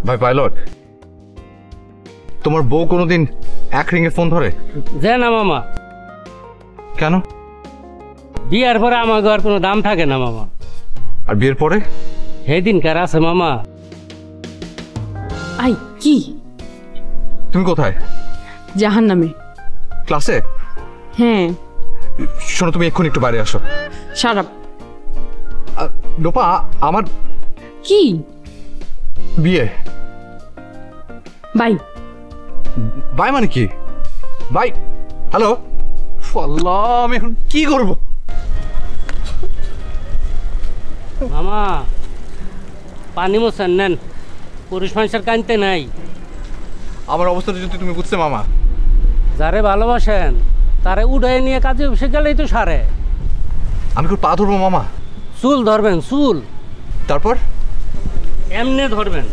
ভাই পাইলট, তোমার বউ কোনোদিন এক রিংয়ে ফোন ধরে? যে না মামা। কেন? বিয়ার পরে আমার আর কোনো দাম থাকে না মামা। আর বিয়ের পরে? সেদিনকার আছে মামা। আই কি? তুমি কোথায়? জাহান্নামে। ক্লাসে? হ্যাঁ। শোনো, তুমি এক্ষুনি একটু বাইরে আসো। Shut up. লোপা, আমার কি? বিয়ে। বাই। বাই মানে কি? বাই। হ্যালো। আল্লাহ, আমি এখন কি করব? মামা পানি মোছেন নেন, পুরুষ মানুষের কানতে নাই। আমার অবস্থাটা যদি তুমি বুঝতে মামা। যারে ভালোবাসেন তারে উড়াই নিয়ে কাজে বসে গেলেই তো সারে। আমি কি পা ধরবো মামা? চুল ধরবেন, চুল। তারপর? এমনে ধরবেন,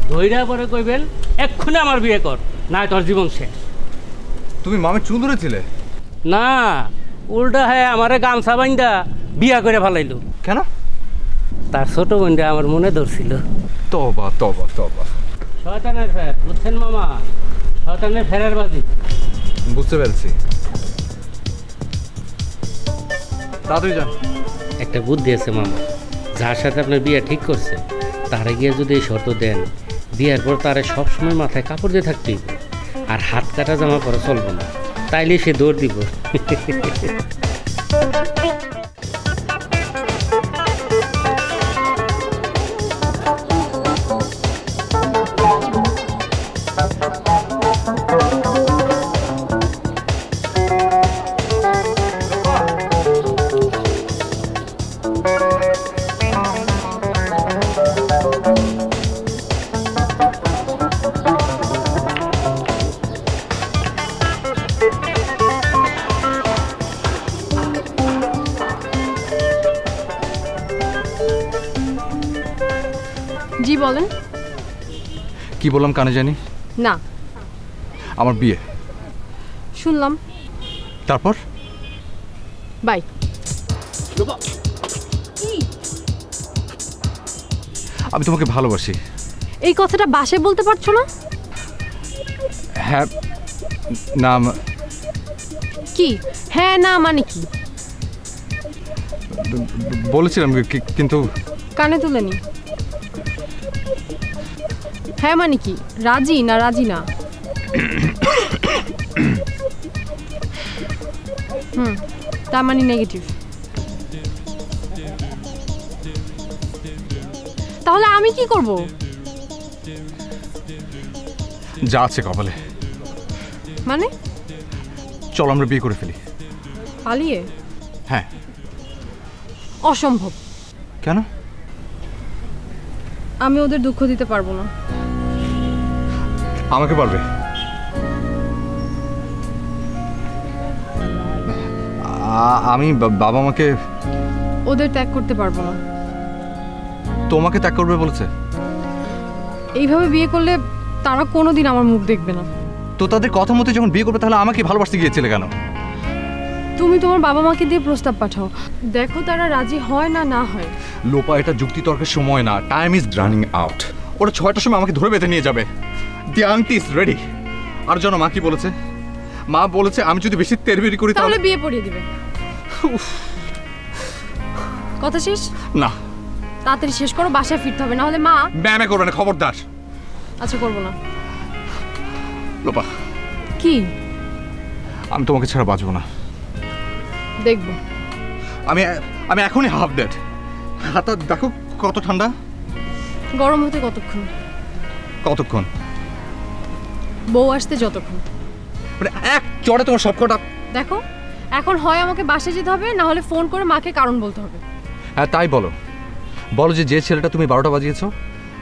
ধৈর্য পরে কইবেন এক্ষুনি আমার বিয়ে কর, না তোর জীবন শেষ। তুমি মামের চুল ধরেছিলে? না, উল্টা হ্যাঁ আমারে গামছা বাইন্দা বিয়া করে ফেলাইলো। কেন? তার ছোট বোনটা আমার মনে ধরছিল। তবা তবা তবা। শয়তানের ফের, বুঝছেন মামা? শয়তানের ফেরের বাজি। বুঝতে পেরেছি। তাড়াতাড়ি যান। একটা বুদ্ধি আছে মামা, যার সাথে আপনার বিয়ে ঠিক করছে তারে গিয়ে যদি এই শর্ত দেন, বিয়ের পর তারে সবসময় মাথায় কাপড় দিয়ে থাকতেই, আর হাত কাটা জামা পরা চলবে না, তাইলে সে দৌড় দিব। জি বলেন। কি বললাম কানে জানি? না। আমার বিয়ে। শুনলাম। তারপর? বাই। আমি তোমাকে ভালোবাসি। এই কথাটা বাসায় বলতে পারছো না? হ্যাঁ না। কি হ্যাঁ না মানে কি? বলেছিলাম কিন্তু কানে তুলেনি। হ্যাঁ মানে কি? রাজি না রাজি না? তার মানে নেগেটিভ। তাহলে আমি কি করব? যা আছে কপালে। মানে? চল আমরা বিয়ে করে ফেলি। পালিয়ে? হ্যাঁ। অসম্ভব। কেন? আমি ওদের দুঃখ দিতে পারবো না। আমাকে পারবে? আমি বাবা মাকে ওদের ত্যাগ করতে পারবো না। তোমাকে ত্যাগ করবে বলেছে? এইভাবে বিয়ে করলে তারা কোনোদিন আমার মুখ দেখবে না। তো তাদের কথা মতো যখন বিয়ে করবে তাহলে আমাকে ভালোবাসতে গিয়েছিলে কেন? তুমি তোমার বাবা মাকে দিয়ে প্রস্তাব পাঠাও, দেখো তারা রাজি হয় না না হয়। লোপা, এটা যুক্তি তর্কের সময় না। Time is running out. ওরা 6টার সময় আমাকে ধরে বেঁধে নিয়ে যাবে। দি আংটি ইজ রেডি। আর জানো মা কি বলেছে? মা বলেছে আমি যদি বেশি তেরবেরি করি তাহলে বিয়ে পড়িয়ে দিবে। কথা শেষ? না। তাড়াতাড়ি শেষ করো, বাসায় ফিরতে হবে, না হলে মা। ব্যায়ামে করবে না, খবরদার। আচ্ছা করবো না। লোপা, কি? আমি তোমাকে ছাড়া বাঁচবো না। দেখবো। আমি এখনই হাফ ডেড। হাতটা দেখো কত ঠান্ডা। গরম হতে কতক্ষণ? কতক্ষণ? বউ আসতে যতক্ষণ। মানে এক চড়ে তোমার সবকটা। দেখো, এখন হয় আমাকে বাসায় যেতে হবে, না হলে ফোন করে মাকে কারণ বলতে হবে। হ্যাঁ তাই বলো। বলো যে ছেলেটা তুমি 12টা বাজিয়েছো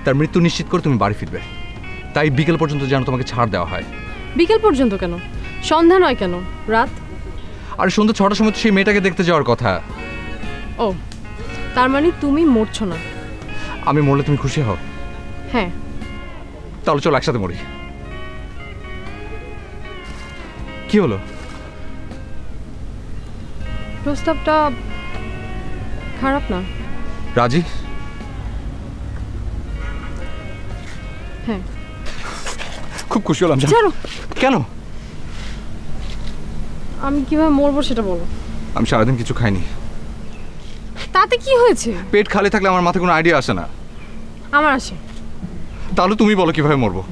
তার মৃত্যু নিশ্চিত করে তুমি বাড়ি ফিরবে। তাই বিকেল পর্যন্ত যেন তোমাকে ছাড় দেওয়া হয়। বিকেল পর্যন্ত কেন? সন্ধ্যা নয় কেন? রাত। আর সন্ধ্যা 6টার সময় তো সেই মেয়েটাকে দেখতে যাওয়ার কথা। ও, তার মানে তুমি মরছো না? আমি মরলে তুমি খুশি হও? হ্যাঁ। তাহলে চলো একসাথে মরি। কি হলো? প্রস্তাবটা খারাপ না। রাজি? হ্যাঁ। খুব খুশি হলাম। ছাড়ো। কেন? আমি কিভাবে মরবো সেটা বলো। আমি সারাদিন কিছু খাইনি। তাতে কি হয়েছে? পেট খালি থাকলে আমার মাথায় কোনো আইডিয়া আসে না। আমার আসে। তাহলে তুমি বলো কিভাবে মরবো?